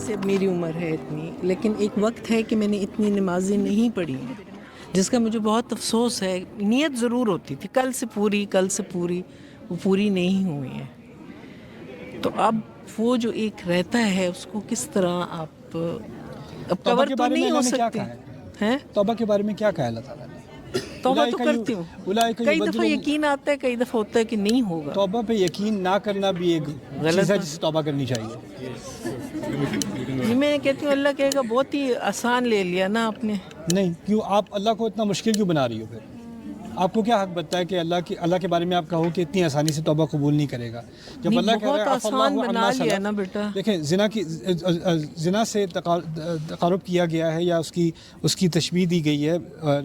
جیسے اب میری عمر ہے اتنی، لیکن ایک وقت ہے کہ میں نے اتنی نمازیں نہیں پڑھی ہیں، جس کا مجھے بہت افسوس ہے۔ نیت ضرور ہوتی تھی کل سے پوری، وہ پوری نہیں ہوئی ہیں۔ تو اب وہ جو ایک رہتا ہے اس کو کس طرح آپ اب کور تو نہیں ہو سکتے ہیں۔ توبہ کے بارے میں کیا کہا اللہ تعالیٰ نے؟ توبہ تو کرتی ہوں، کئی دفعہ یقین آتا ہے، کئی دفعہ ہوتا ہے کہ نہیں ہوگا۔ توبہ پہ یقین نہ کرنا بھی ایک چیز ہے جسے توبہ کرنی چاہیے۔ میں کہتی ہوں اللہ کہے گا بہت ہی آسان لے لیا نا آپ نے۔ نہیں، کیوں آپ اللہ کو اتنا مشکل کیوں بنا رہی ہو؟ پھر آپ کو کیا حق بنتا ہے کہ اللہ کے بارے میں آپ کہو کہ اتنی آسانی سے توبہ قبول نہیں کرے گا؟ جب اللہ کہہ رہا ہے بہت آسان بنا لیا نا بیٹا۔ دیکھیں، زنا سے تقارب کیا گیا ہے یا اس کی تشبیہ دی گئی ہے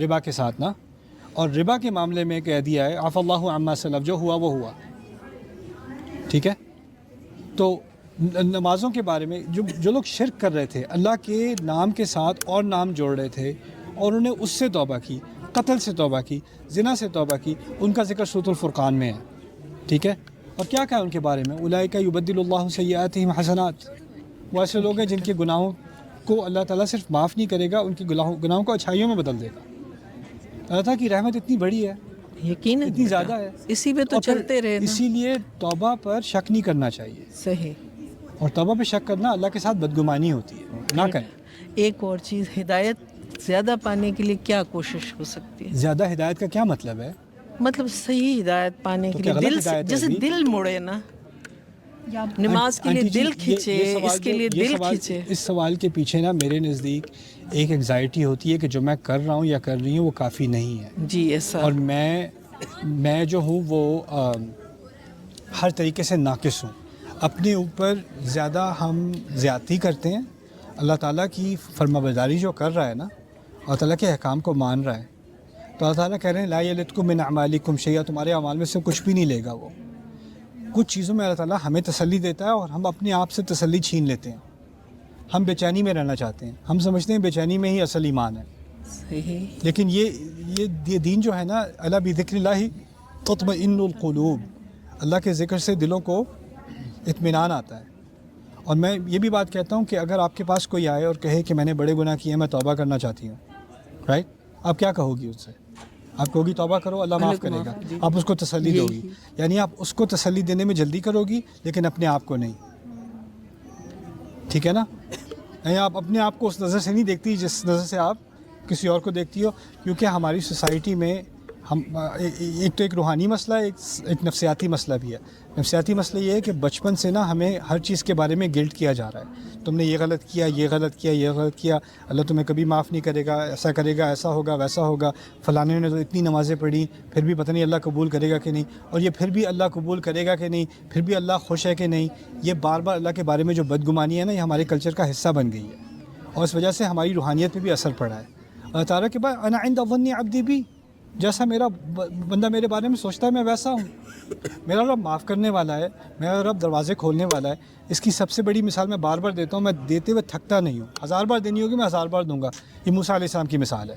ربا کے ساتھ نا، اور ربا کے معاملے میں کہہ دیا ہے عفا اللہ عما سلف، جو ہوا وہ ہوا، ٹھیک ہے؟ تو نمازوں کے بارے میں جو لوگ شرک کر رہے تھے، اللہ کے نام کے ساتھ اور نام جوڑ رہے تھے، اور انہیں اس سے توبہ کی، قتل سے توبہ کی، زنا سے توبہ کی، ان کا ذکر سورۃ الفرقان میں ہے، ٹھیک ہے؟ اور کیا کہا ان کے بارے میں؟ اولئک یبدل اللہ سیئاتہم حسنات، وہ ایسے لوگ ہیں جن کے گناہوں کو اللہ تعالیٰ صرف معاف نہیں کرے گا، ان کے گناہوں کو اچھائیوں میں بدل دے گا۔ اللہ تعالیٰ کی رحمت اتنی بڑی ہے، یقین اتنی زیادہ ہے، اسی پہ تو چلتے رہے نا۔ اسی لیے توبہ پر شک نہیں کرنا چاہیے۔ صحیح۔ اور توبہ پہ شک کرنا اللہ کے ساتھ بدگمانی ہوتی ہے، نہ کریں۔ ایک اور چیز، ہدایت زیادہ پانے کے لیے کیا کوشش ہو سکتی ہے؟ زیادہ ہدایت کا کیا مطلب ہے؟ مطلب صحیح ہدایت پانے کے لیے دل سے، جیسے دل مڑے نا، نماز کے لیے دل کھینچے، اس کے لیے دل کھینچے۔ اس سوال کے پیچھے نا میرے نزدیک ایک انگزائٹی ہوتی ہے کہ جو میں کر رہا ہوں یا کر رہی ہوں وہ کافی نہیں ہے۔ جی ایسا۔ اور میں جو ہوں وہ ہر طریقے سے ناقص ہوں، اپنے اوپر زیادہ ہم زیادتی کرتے ہیں۔ اللہ تعالیٰ کی فرما برداری جو کر رہا ہے نا، اللہ تعالیٰ کے احکام کو مان رہا ہے، تو اللہ تعالیٰ کہہ رہے ہیں لا یلدکم من اعمالکم شیئا، تمہارے اعمال میں سے کچھ بھی نہیں لے گا وہ۔ کچھ چیزوں میں اللہ تعالیٰ ہمیں تسلی دیتا ہے اور ہم اپنے آپ سے تسلی چھین لیتے ہیں۔ ہم بے چینی میں رہنا چاہتے ہیں، ہم سمجھتے ہیں بے چینی میں ہی اصل ایمان ہے۔ صحیح۔ لیکن یہ دین جو ہے نا، الا بذکر اللہ تطمئن القلوب، اللہ کے ذکر سے دلوں کو اطمینان آتا ہے۔ اور میں یہ بھی بات کہتا ہوں کہ اگر آپ کے پاس کوئی آئے اور کہے کہ میں نے بڑے گناہ کیے ہیں، میں توبہ کرنا چاہتی ہوں، رائٹ، آپ کیا کہو گی اس سے؟ آپ کہو گی توبہ کرو، اللہ معاف کرے گا، آپ اس کو تسلی دو گی، یعنی آپ اس کو تسلی دینے میں جلدی کرو گی لیکن اپنے آپ کو نہیں، ٹھیک ہے نا؟ یعنی آپ اپنے آپ کو اس نظر سے نہیں دیکھتی جس نظر سے آپ کسی اور کو دیکھتی ہو، کیونکہ ہماری سوسائٹی میں ایک تو ایک روحانی مسئلہ ہے، ایک نفسیاتی مسئلہ بھی ہے۔ نفسیاتی مسئلہ یہ ہے کہ بچپن سے نا ہمیں ہر چیز کے بارے میں گلٹ کیا جا رہا ہے، تم نے یہ غلط کیا، یہ غلط کیا، یہ غلط کیا، اللہ تمہیں کبھی معاف نہیں کرے گا، ایسا کرے گا، ایسا ہوگا، ویسا ہوگا، فلانے نے تو اتنی نمازیں پڑھی پھر بھی پتہ نہیں اللہ قبول کرے گا کہ نہیں، اور یہ پھر بھی اللہ قبول کرے گا کہ نہیں، پھر بھی اللہ خوش ہے کہ نہیں۔ یہ بار بار اللہ کے بارے میں جو بدگمانی ہے نا، یہ ہمارے کلچر کا حصہ بن گئی ہے، اور اس وجہ سے ہماری روحانیت پہ بھی اثر پڑا ہے۔ اللہ تعالیٰ کے بعد انا عند ظن عبدی بھی، جیسا میرا بندہ میرے بارے میں سوچتا ہے میں ویسا ہوں۔ میرا رب معاف کرنے والا ہے، میرا رب دروازے کھولنے والا ہے۔ اس کی سب سے بڑی مثال میں بار بار دیتا ہوں، میں دیتے ہوئے تھکتا نہیں ہوں، 1000 بار دینی ہوگی میں 1000 بار دوں گا۔ یہ موسیٰ علیہ السلام کی مثال ہے۔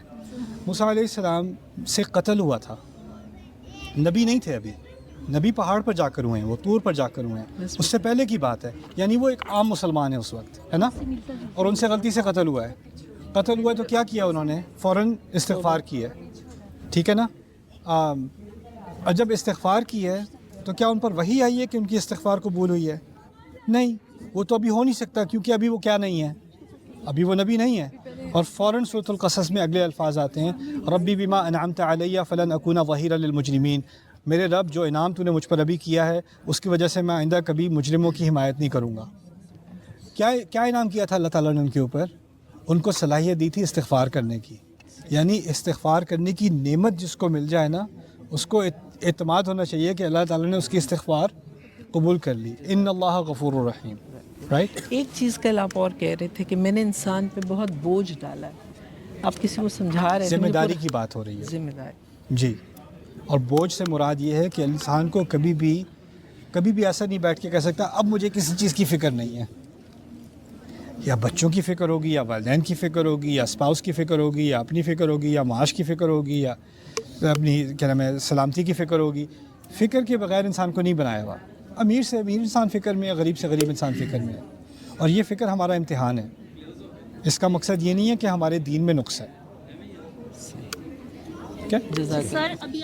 موسیٰ علیہ السلام سے قتل ہوا تھا، نبی نہیں تھے ابھی، نبی پہاڑ پر جا کر ہوئے ہیں، وہ طور پر جا کر ہوئے ہیں، اس سے پہلے کی بات ہے، یعنی وہ ایک عام مسلمان ہے اس وقت، ہے نا، اور ان سے غلطی سے قتل ہوا ہے۔ قتل ہوا ہے تو کیا کیا انہوں نے؟ فوراً استغفار کی ہے، ٹھیک ہے نا۔ اور جب استغفار کی ہے تو کیا ان پر وحی آئی ہے کہ ان کی استغفار قبول ہوئی ہے؟ نہیں، وہ تو ابھی ہو نہیں سکتا، کیونکہ ابھی وہ کیا نہیں ہے، ابھی وہ نبی نہیں ہے۔ اور فوراً سورۃ القصص میں اگلے الفاظ آتے ہیں، ربی بما انعمت علیہ فلن اکون ظہیرا للمجرمین، میرے رب جو انعام تو نے مجھ پر ابھی کیا ہے اس کی وجہ سے میں آئندہ کبھی مجرموں کی حمایت نہیں کروں گا۔ کیا انعام کیا تھا اللہ تعالیٰ نے ان کے اوپر؟ ان کو صلاحیت دی تھی استغفار کرنے کی، یعنی استغفار کرنے کی نعمت جس کو مل جائے نا، اس کو اعتماد ہونا چاہیے کہ اللہ تعالیٰ نے اس کی استغفار قبول کر لی۔ ان اللہ غفور الرحیم، رائٹ۔ ایک چیز کل آپ اور کہہ رہے تھے کہ میں نے انسان پہ بہت بوجھ ڈالا ہے، آپ کسی کو سمجھا رہے تھے، ذمہ داری کی بات ہو رہی ہے، ذمہ داری، جی۔ اور بوجھ سے مراد یہ ہے کہ انسان کو کبھی بھی ایسا نہیں بیٹھ کے کہہ سکتا اب مجھے کسی چیز کی فکر نہیں ہے، یا بچوں کی فکر ہوگی، یا والدین کی فکر ہوگی، یا اسپاؤس کی فکر ہوگی، یا اپنی فکر ہوگی، یا معاش کی فکر ہوگی، یا اپنی کیا نام ہے سلامتی کی فکر ہوگی۔ فکر کے بغیر انسان کو نہیں بنایا ہوا۔ امیر سے امیر انسان فکر میں ہے، غریب سے غریب انسان فکر میں ہے، اور یہ فکر ہمارا امتحان ہے. اس کا مقصد یہ نہیں ہے کہ ہمارے دین میں نقص ہے. جزاک اللہ. سر ابھی